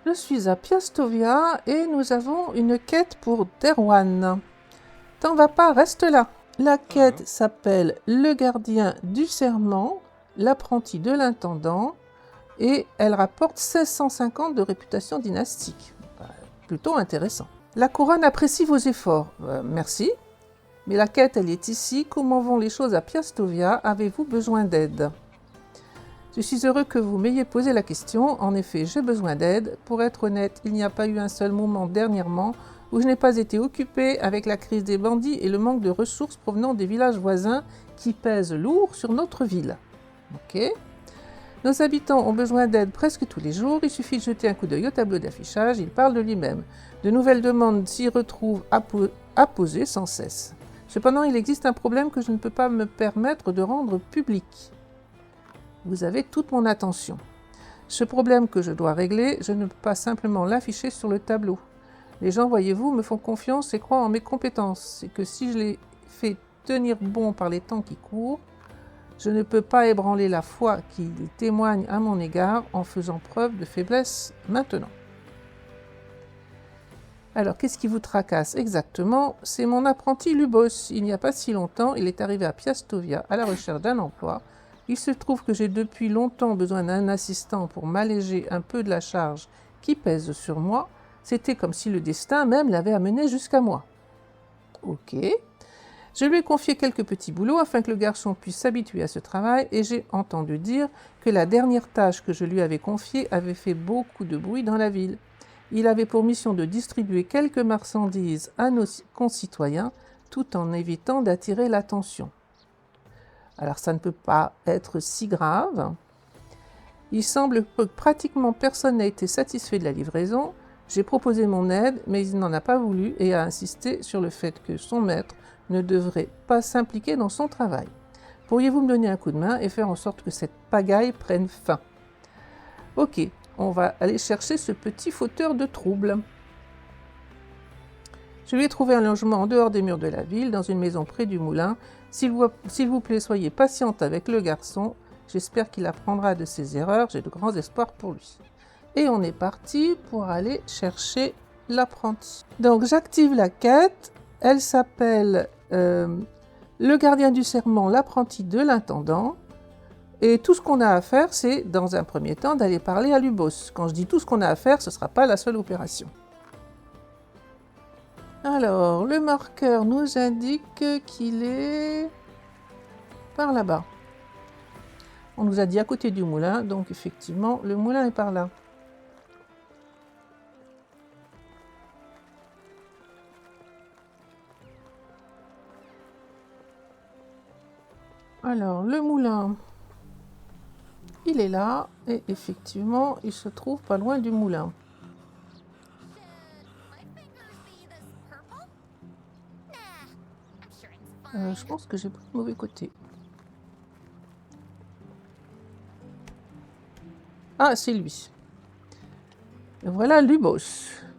Je suis à Piastovia et nous avons une quête pour Derwan. T'en vas pas, reste là. La quête s'appelle Le gardien du serment, l'apprenti de l'intendant, et elle rapporte 1650 de réputation dynastique. Plutôt intéressant. La couronne apprécie vos efforts. Merci. Mais la quête, elle est ici. Comment vont les choses à Piastovia? Avez-vous besoin d'aide? Je suis heureux que vous m'ayez posé la question. En effet, j'ai besoin d'aide. Pour être honnête, il n'y a pas eu un seul moment dernièrement où je n'ai pas été occupé avec la crise des bandits et le manque de ressources provenant des villages voisins qui pèsent lourd sur notre ville. Ok. Nos habitants ont besoin d'aide presque tous les jours. Il suffit de jeter un coup d'œil au tableau d'affichage. Il parle de lui-même. De nouvelles demandes s'y retrouvent apposées sans cesse. Cependant, il existe un problème que je ne peux pas me permettre de rendre public. Vous avez toute mon attention. Ce problème que je dois régler, je ne peux pas simplement l'afficher sur le tableau. Les gens, voyez-vous, me font confiance et croient en mes compétences. C'est que si je les fais tenir bon par les temps qui courent, je ne peux pas ébranler la foi qu'ils témoignent à mon égard en faisant preuve de faiblesse maintenant. Alors, qu'est-ce qui vous tracasse exactement? C'est mon apprenti Lubos. Il n'y a pas si longtemps, il est arrivé à Piastovia à la recherche d'un emploi. Il se trouve que j'ai depuis longtemps besoin d'un assistant pour m'alléger un peu de la charge qui pèse sur moi. C'était comme si le destin même l'avait amené jusqu'à moi. Ok. Je lui ai confié quelques petits boulots afin que le garçon puisse s'habituer à ce travail et j'ai entendu dire que la dernière tâche que je lui avais confiée avait fait beaucoup de bruit dans la ville. Il avait pour mission de distribuer quelques marchandises à nos concitoyens tout en évitant d'attirer l'attention. Alors ça ne peut pas être si grave. Il semble que pratiquement personne n'a été satisfait de la livraison. J'ai proposé mon aide, mais il n'en a pas voulu et a insisté sur le fait que son maître ne devrait pas s'impliquer dans son travail. Pourriez-vous me donner un coup de main et faire en sorte que cette pagaille prenne fin? Ok, on va aller chercher ce petit fauteur de troubles. Je lui ai trouvé un logement en dehors des murs de la ville, dans une maison près du moulin. S'il vous plaît, soyez patiente avec le garçon. J'espère qu'il apprendra de ses erreurs. J'ai de grands espoirs pour lui. Et on est parti pour aller chercher l'apprenti. Donc j'active la quête. Elle s'appelle Le gardien du serment, l'apprenti de l'intendant. Et tout ce qu'on a à faire, c'est, dans un premier temps, d'aller parler à Lubos. Quand je dis tout ce qu'on a à faire, ce ne sera pas la seule opération. Alors, le marqueur nous indique qu'il est par là-bas. On nous a dit à côté du moulin, donc effectivement, le moulin est par là. Alors, le moulin, il est là, et effectivement, il se trouve pas loin du moulin. Je pense que j'ai pris le mauvais côté. Ah, c'est lui. Voilà Lubos.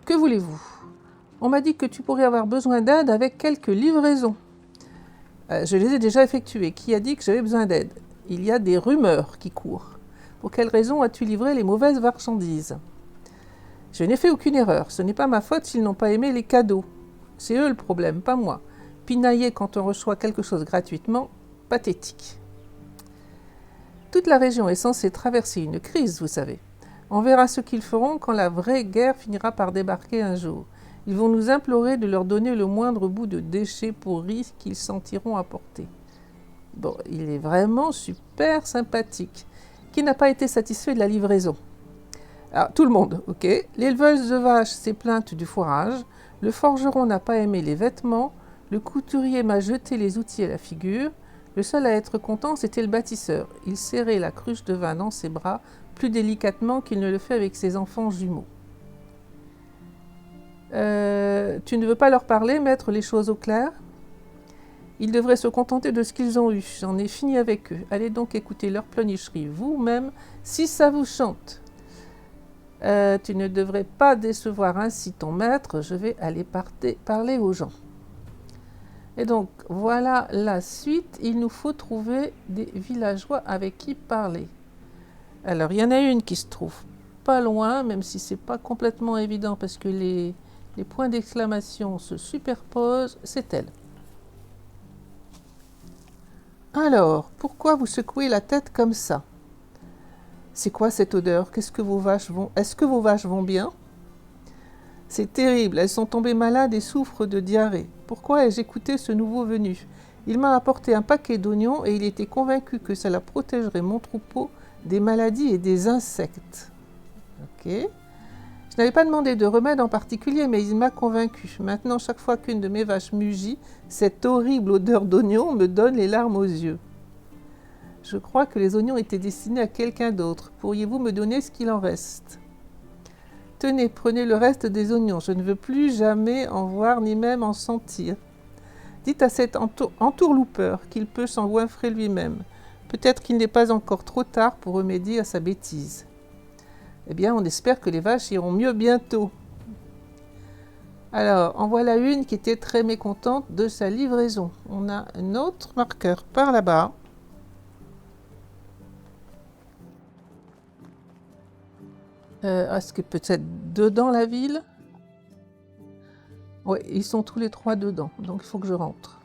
Que voulez-vous? On m'a dit que tu pourrais avoir besoin d'aide avec quelques livraisons. Je les ai déjà effectuées. Qui a dit que j'avais besoin d'aide? Il y a des rumeurs qui courent. Pour quelle raison as-tu livré les mauvaises marchandises? Je n'ai fait aucune erreur. Ce n'est pas ma faute s'ils n'ont pas aimé les cadeaux. C'est eux le problème, pas moi. Pinailler quand on reçoit quelque chose gratuitement, pathétique. Toute la région est censée traverser une crise, vous savez. On verra ce qu'ils feront quand la vraie guerre finira par débarquer un jour. Ils vont nous implorer de leur donner le moindre bout de déchet pourri qu'ils sentiront apporter. Bon, il est vraiment super sympathique. Qui n'a pas été satisfait de la livraison? Alors, tout le monde, ok. L'éleveuse de vaches s'est plainte du fourrage. Le forgeron n'a pas aimé les vêtements. Le couturier m'a jeté les outils à la figure. Le seul à être content, c'était le bâtisseur. Il serrait la cruche de vin dans ses bras plus délicatement qu'il ne le fait avec ses enfants jumeaux. Tu ne veux pas leur parler, mettre les choses au clair? Ils devraient se contenter de ce qu'ils ont eu. J'en ai fini avec eux. Allez donc écouter leur pleurnicherie vous-même, si ça vous chante. Tu ne devrais pas décevoir ainsi ton maître. Je vais aller parler aux gens. Et donc, voilà la suite. Il nous faut trouver des villageois avec qui parler. Alors, il y en a une qui se trouve pas loin, même si c'est pas complètement évident parce que les points d'exclamation se superposent, c'est elle. Alors, pourquoi vous secouez la tête comme ça? C'est quoi cette odeur? Est-ce que vos vaches vont bien? C'est terrible, elles sont tombées malades et souffrent de diarrhée. Pourquoi ai-je écouté ce nouveau venu? Il m'a apporté un paquet d'oignons et il était convaincu que cela protégerait mon troupeau des maladies et des insectes. Ok. Je n'avais pas demandé de remède en particulier, mais il m'a convaincu. Maintenant, chaque fois qu'une de mes vaches mugit, cette horrible odeur d'oignon me donne les larmes aux yeux. Je crois que les oignons étaient destinés à quelqu'un d'autre. Pourriez-vous me donner ce qu'il en reste? Tenez, prenez le reste des oignons. Je ne veux plus jamais en voir ni même en sentir. Dites à cet entourloupeur qu'il peut s'engouffrer lui-même. Peut-être qu'il n'est pas encore trop tard pour remédier à sa bêtise. Eh bien, on espère que les vaches iront mieux bientôt. Alors, en voilà une qui était très mécontente de sa livraison. On a un autre marqueur par là-bas. Est-ce que peut-être dedans la ville? Oui, ils sont tous les trois dedans, donc il faut que je rentre.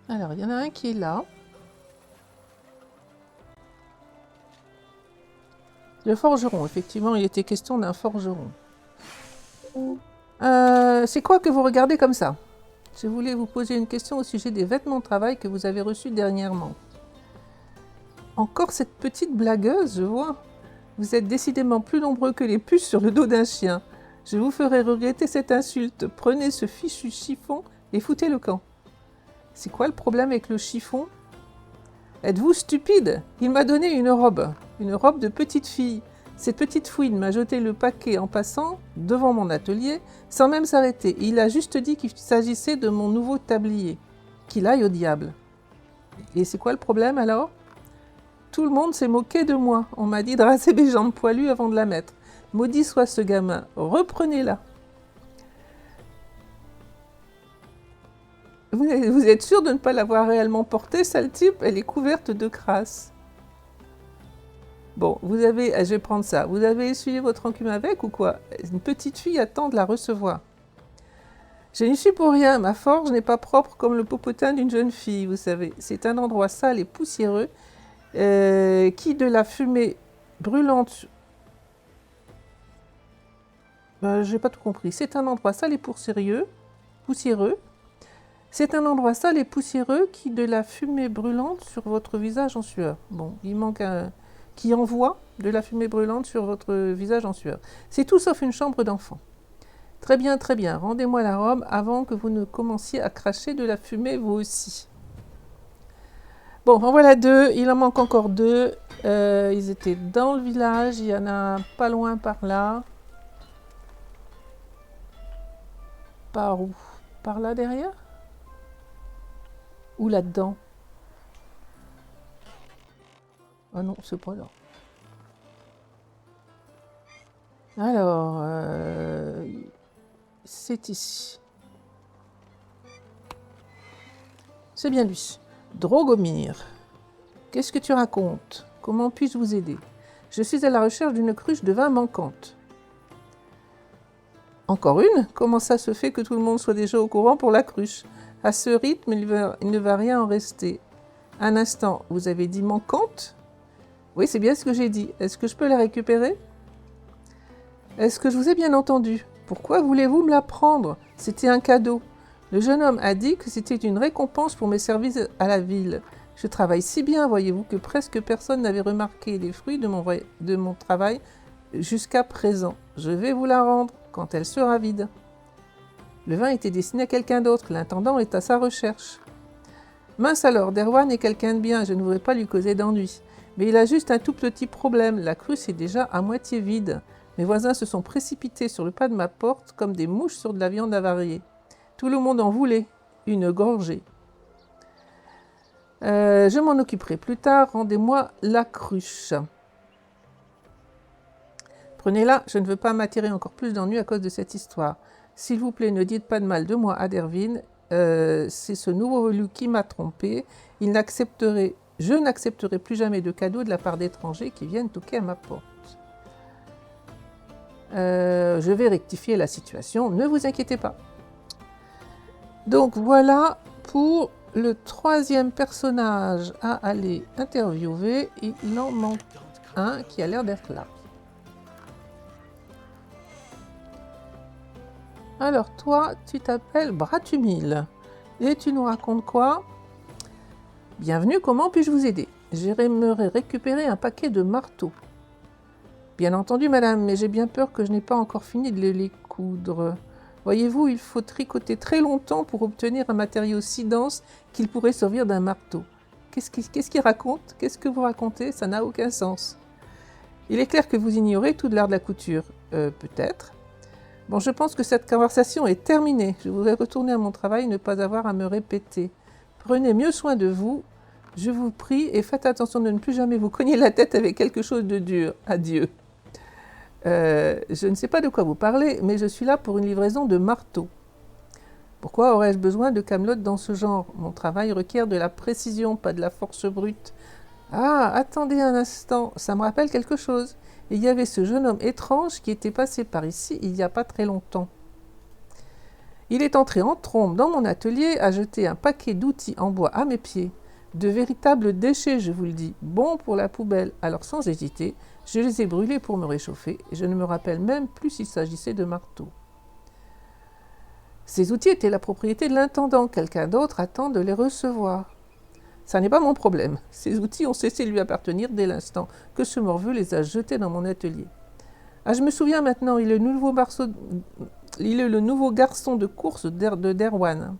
Alors, il y en a un qui est là. Le forgeron, effectivement, il était question d'un forgeron. C'est quoi que vous regardez comme ça? Je voulais vous poser une question au sujet des vêtements de travail que vous avez reçus dernièrement. Encore cette petite blagueuse, je vois. Vous êtes décidément plus nombreux que les puces sur le dos d'un chien. Je vous ferai regretter cette insulte. Prenez ce fichu chiffon et foutez le camp. C'est quoi le problème avec le chiffon? Êtes-vous stupide? Il m'a donné une robe de petite fille. Cette petite fouine m'a jeté le paquet en passant devant mon atelier, sans même s'arrêter. Il a juste dit qu'il s'agissait de mon nouveau tablier. Qu'il aille au diable. Et c'est quoi le problème alors? Tout le monde s'est moqué de moi. On m'a dit de raser mes jambes poilues avant de la mettre. Maudit soit ce gamin. Reprenez-la. Vous êtes sûr de ne pas l'avoir réellement portée, sale type? Elle est couverte de crasse. Bon, je vais prendre ça. Vous avez essuyé votre enclume avec ou quoi? Une petite fille attend de la recevoir. Je n'y suis pour rien. Ma forge n'est pas propre comme le popotin d'une jeune fille, vous savez. C'est un endroit sale et poussiéreux qui de la fumée brûlante... j'ai pas tout compris. C'est un endroit sale et poussiéreux. C'est un endroit sale et poussiéreux qui de la fumée brûlante sur votre visage en sueur. Bon, il manque un... qui envoie de la fumée brûlante sur votre visage en sueur. C'est tout sauf une chambre d'enfant. Très bien, très bien. Rendez-moi la robe avant que vous ne commenciez à cracher de la fumée vous aussi. Bon, en voilà deux. Il en manque encore deux. Ils étaient dans le village. Il y en a un pas loin par là. Par où? Par là derrière? Ou là-dedans? Ah non, c'est pas là. Alors, c'est ici. C'est bien lui. Drogomir. Qu'est-ce que tu racontes? Comment puis-je vous aider? Je suis à la recherche d'une cruche de vin manquante. Encore une? Comment ça se fait que tout le monde soit déjà au courant pour la cruche? À ce rythme, il ne va rien en rester. Un instant, vous avez dit manquante? Oui, c'est bien ce que j'ai dit. Est-ce que je peux la récupérer? Est-ce que je vous ai bien entendu? Pourquoi voulez-vous me la prendre? C'était un cadeau. Le jeune homme a dit que c'était une récompense pour mes services à la ville. Je travaille si bien, voyez-vous, que presque personne n'avait remarqué les fruits de mon travail jusqu'à présent. Je vais vous la rendre quand elle sera vide. Le vin était destiné à quelqu'un d'autre. L'intendant est à sa recherche. Mince alors, Derwan est quelqu'un de bien, je ne voudrais pas lui causer d'ennui. Mais il a juste un tout petit problème, la cruche est déjà à moitié vide. Mes voisins se sont précipités sur le pas de ma porte comme des mouches sur de la viande avariée. Tout le monde en voulait, une gorgée. Je m'en occuperai plus tard, rendez-moi la cruche. Prenez-la, je ne veux pas m'attirer encore plus d'ennuis à cause de cette histoire. S'il vous plaît, ne dites pas de mal de moi à Dervin. C'est ce nouveau velu qui m'a trompé. Je n'accepterai plus jamais de cadeaux de la part d'étrangers qui viennent toquer à ma porte. Je vais rectifier la situation, ne vous inquiétez pas. Donc voilà pour le troisième personnage à aller interviewer. Il en manque un qui a l'air d'être là. Alors toi, tu t'appelles Bratumil et tu nous racontes quoi? Bienvenue, comment puis-je vous aider? J'aimerais récupérer un paquet de marteaux. Bien entendu, madame, mais j'ai bien peur que je n'ai pas encore fini de les coudre. Voyez-vous, il faut tricoter très longtemps pour obtenir un matériau si dense qu'il pourrait servir d'un marteau. Qu'est-ce qu'il raconte? Qu'est-ce que vous racontez? Ça n'a aucun sens. Il est clair que vous ignorez tout de l'art de la couture. Peut-être. Bon, je pense que cette conversation est terminée. Je voudrais retourner à mon travail et ne pas avoir à me répéter. Prenez mieux soin de vous, je vous prie, et faites attention de ne plus jamais vous cogner la tête avec quelque chose de dur. Adieu. Je ne sais pas de quoi vous parlez, mais je suis là pour une livraison de marteaux. Pourquoi aurais-je besoin de camelotes dans ce genre? Mon travail requiert de la précision, pas de la force brute. Ah, attendez un instant, ça me rappelle quelque chose. Il y avait ce jeune homme étrange qui était passé par ici il n'y a pas très longtemps. Il est entré en trombe dans mon atelier, a jeté un paquet d'outils en bois à mes pieds. De véritables déchets, je vous le dis, bons pour la poubelle. Alors sans hésiter, je les ai brûlés pour me réchauffer et je ne me rappelle même plus s'il s'agissait de marteaux. Ces outils étaient la propriété de l'intendant, quelqu'un d'autre attend de les recevoir. Ça n'est pas mon problème. Ces outils ont cessé de lui appartenir dès l'instant que ce morveux les a jetés dans mon atelier. Ah, je me souviens maintenant, il est le nouveau garçon de course de Derwan.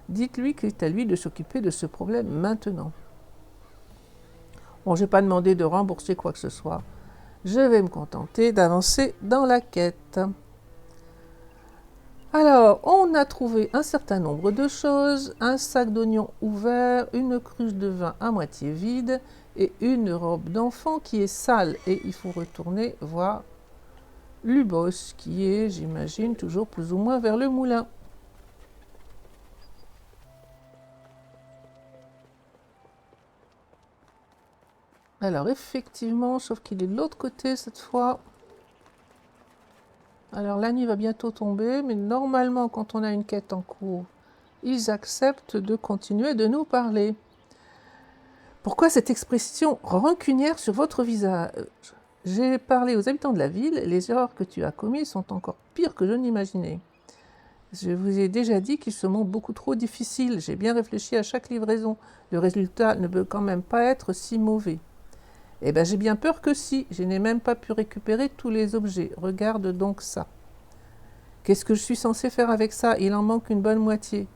Dites-lui qu'il est à lui de s'occuper de ce problème maintenant. Bon, je n'ai pas demandé de rembourser quoi que ce soit. Je vais me contenter d'avancer dans la quête. Alors, on a trouvé un certain nombre de choses, un sac d'oignons ouvert, une cruche de vin à moitié vide et une robe d'enfant qui est sale. Et il faut retourner voir Lubos qui est, j'imagine, toujours plus ou moins vers le moulin. Alors effectivement, sauf qu'il est de l'autre côté cette fois. Alors la nuit va bientôt tomber, mais normalement quand on a une quête en cours, ils acceptent de continuer de nous parler. Pourquoi cette expression rancunière sur votre visage? J'ai parlé aux habitants de la ville, les erreurs que tu as commises sont encore pires que je n'imaginais. Je vous ai déjà dit qu'ils se montrent beaucoup trop difficiles, j'ai bien réfléchi à chaque livraison. Le résultat ne peut quand même pas être si mauvais. Eh bien, j'ai bien peur que si. Je n'ai même pas pu récupérer tous les objets. Regarde donc ça. Qu'est-ce que je suis censé faire avec ça? Il en manque une bonne moitié.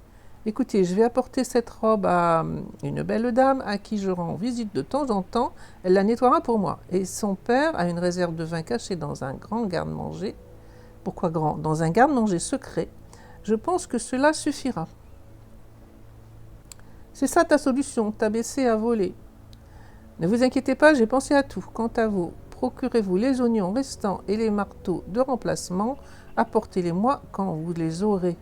Écoutez, je vais apporter cette robe à une belle dame à qui je rends visite de temps en temps. Elle la nettoiera pour moi. Et son père a une réserve de vin cachée dans un grand garde-manger. Pourquoi grand? Dans un garde-manger secret. Je pense que cela suffira. C'est ça ta solution, t'abaisser à voler. Ne vous inquiétez pas, j'ai pensé à tout. Quant à vous, procurez-vous les oignons restants et les marteaux de remplacement. Apportez-les-moi quand vous les aurez.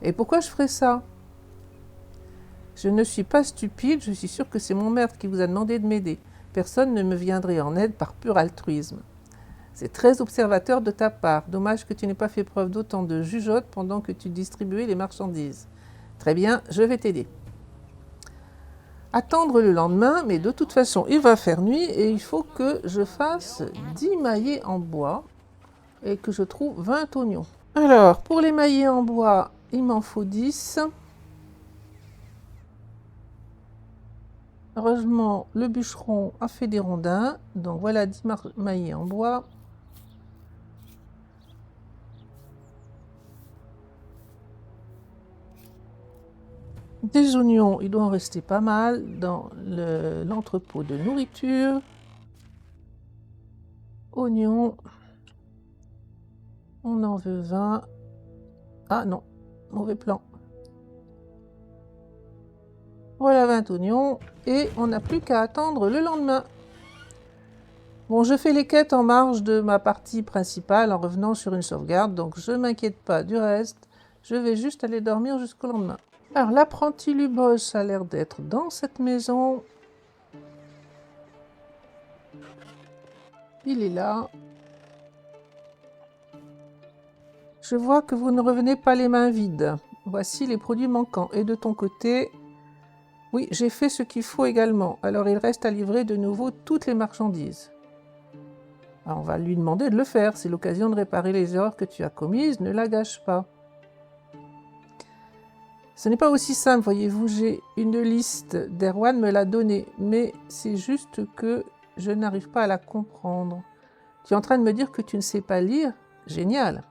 Et pourquoi je ferais ça? Je ne suis pas stupide, je suis sûre que c'est mon maître qui vous a demandé de m'aider. Personne ne me viendrait en aide par pur altruisme. C'est très observateur de ta part. Dommage que tu n'aies pas fait preuve d'autant de jugeote pendant que tu distribuais les marchandises. Très bien, je vais t'aider. Attendre le lendemain, mais de toute façon, il va faire nuit et il faut que je fasse 10 maillets en bois et que je trouve 20 oignons. Alors, pour les maillets en bois, il m'en faut 10. Heureusement, le bûcheron a fait des rondins. Donc voilà 10 maillets en bois. Des oignons, il doit en rester pas mal dans l'entrepôt de nourriture. Oignons. On en veut 20. Ah non, mauvais plan. Voilà 20 oignons et on n'a plus qu'à attendre le lendemain. Bon, je fais les quêtes en marge de ma partie principale en revenant sur une sauvegarde, donc je ne m'inquiète pas du reste. Je vais juste aller dormir jusqu'au lendemain. Alors, l'apprenti Lubos a l'air d'être dans cette maison. Il est là. Je vois que vous ne revenez pas les mains vides. Voici les produits manquants. Et de ton côté, oui, j'ai fait ce qu'il faut également. Alors, il reste à livrer de nouveau toutes les marchandises. Alors, on va lui demander de le faire. C'est l'occasion de réparer les erreurs que tu as commises. Ne la gâche pas. Ce n'est pas aussi simple, voyez-vous. J'ai une liste. Derwan me l'a donnée. Mais c'est juste que je n'arrive pas à la comprendre. Tu es en train de me dire que tu ne sais pas lire? Génial.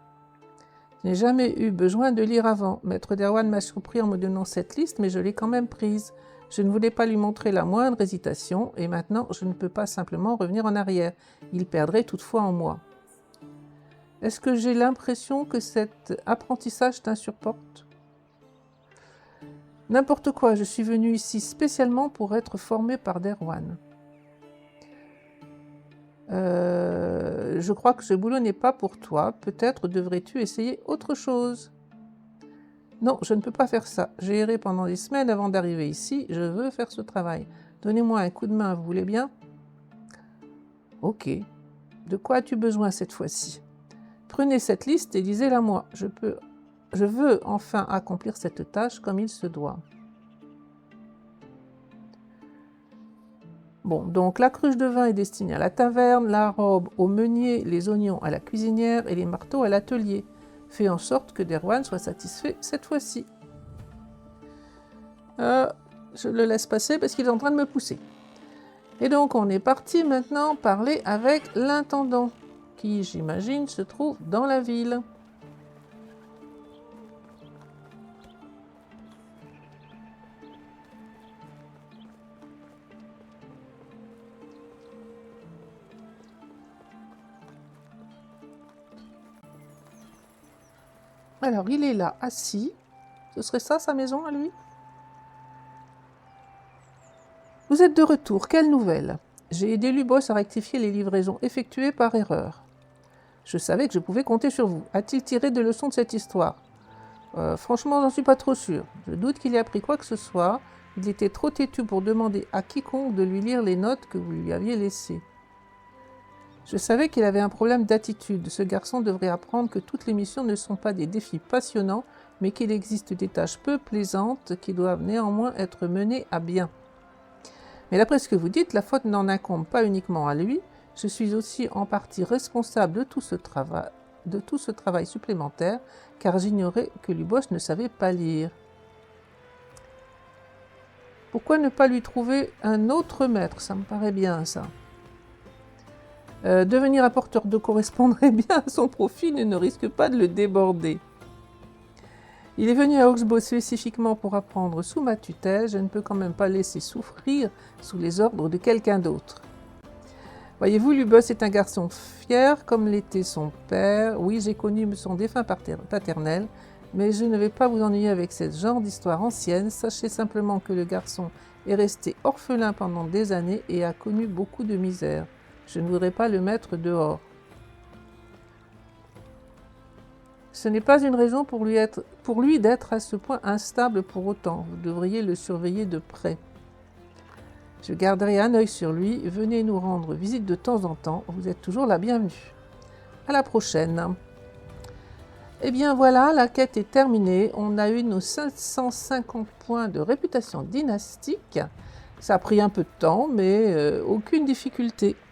Je n'ai jamais eu besoin de lire avant. Maître Derwan m'a surpris en me donnant cette liste, mais je l'ai quand même prise. Je ne voulais pas lui montrer la moindre hésitation, et maintenant je ne peux pas simplement revenir en arrière. Il perdrait toutefois en moi. Est-ce que j'ai l'impression que cet apprentissage t'insupporte? N'importe quoi, je suis venue ici spécialement pour être formée par Derwan. Je crois que ce boulot n'est pas pour toi. Peut-être devrais-tu essayer autre chose. Non, je ne peux pas faire ça. J'ai erré pendant des semaines avant d'arriver ici. Je veux faire ce travail. Donnez-moi un coup de main, vous voulez bien? Ok. De quoi as-tu besoin cette fois-ci? Prenez cette liste et lisez-la moi. Je veux enfin accomplir cette tâche comme il se doit. Bon, donc la cruche de vin est destinée à la taverne, la robe au meunier, les oignons à la cuisinière et les marteaux à l'atelier. Fais en sorte que Derwan soit satisfait cette fois-ci. Je le laisse passer parce qu'il est en train de me pousser. Et donc on est parti maintenant parler avec l'intendant, qui j'imagine se trouve dans la ville. Alors, il est là, assis. Ce serait ça, sa maison, à lui? Vous êtes de retour, quelle nouvelle? J'ai aidé Lubos à rectifier les livraisons effectuées par erreur. Je savais que je pouvais compter sur vous. A-t-il tiré des leçons de cette histoire? Franchement, j'en suis pas trop sûr. Je doute qu'il ait appris quoi que ce soit. Il était trop têtu pour demander à quiconque de lui lire les notes que vous lui aviez laissées. Je savais qu'il avait un problème d'attitude. Ce garçon devrait apprendre que toutes les missions ne sont pas des défis passionnants, mais qu'il existe des tâches peu plaisantes qui doivent néanmoins être menées à bien. Mais d'après ce que vous dites, la faute n'en incombe pas uniquement à lui. Je suis aussi en partie responsable de tout ce travail supplémentaire, car j'ignorais que Lubos ne savait pas lire. Pourquoi ne pas lui trouver un autre maître? Ça me paraît bien, ça. Devenir apporteur d'eau correspondrait bien à son profil et ne risque pas de le déborder. Il est venu à Oxbow spécifiquement pour apprendre sous ma tutelle. Je ne peux quand même pas laisser souffrir sous les ordres de quelqu'un d'autre. Voyez-vous, Lubos est un garçon fier comme l'était son père. Oui, j'ai connu son défunt paternel, mais je ne vais pas vous ennuyer avec ce genre d'histoire ancienne. Sachez simplement que le garçon est resté orphelin pendant des années et a connu beaucoup de misère. Je ne voudrais pas le mettre dehors. Ce n'est pas une raison pour lui d'être à ce point instable pour autant. Vous devriez le surveiller de près. Je garderai un œil sur lui. Venez nous rendre visite de temps en temps. Vous êtes toujours la bienvenue. À la prochaine. Eh bien voilà, la quête est terminée. On a eu nos 550 points de réputation dynastique. Ça a pris un peu de temps, mais aucune difficulté.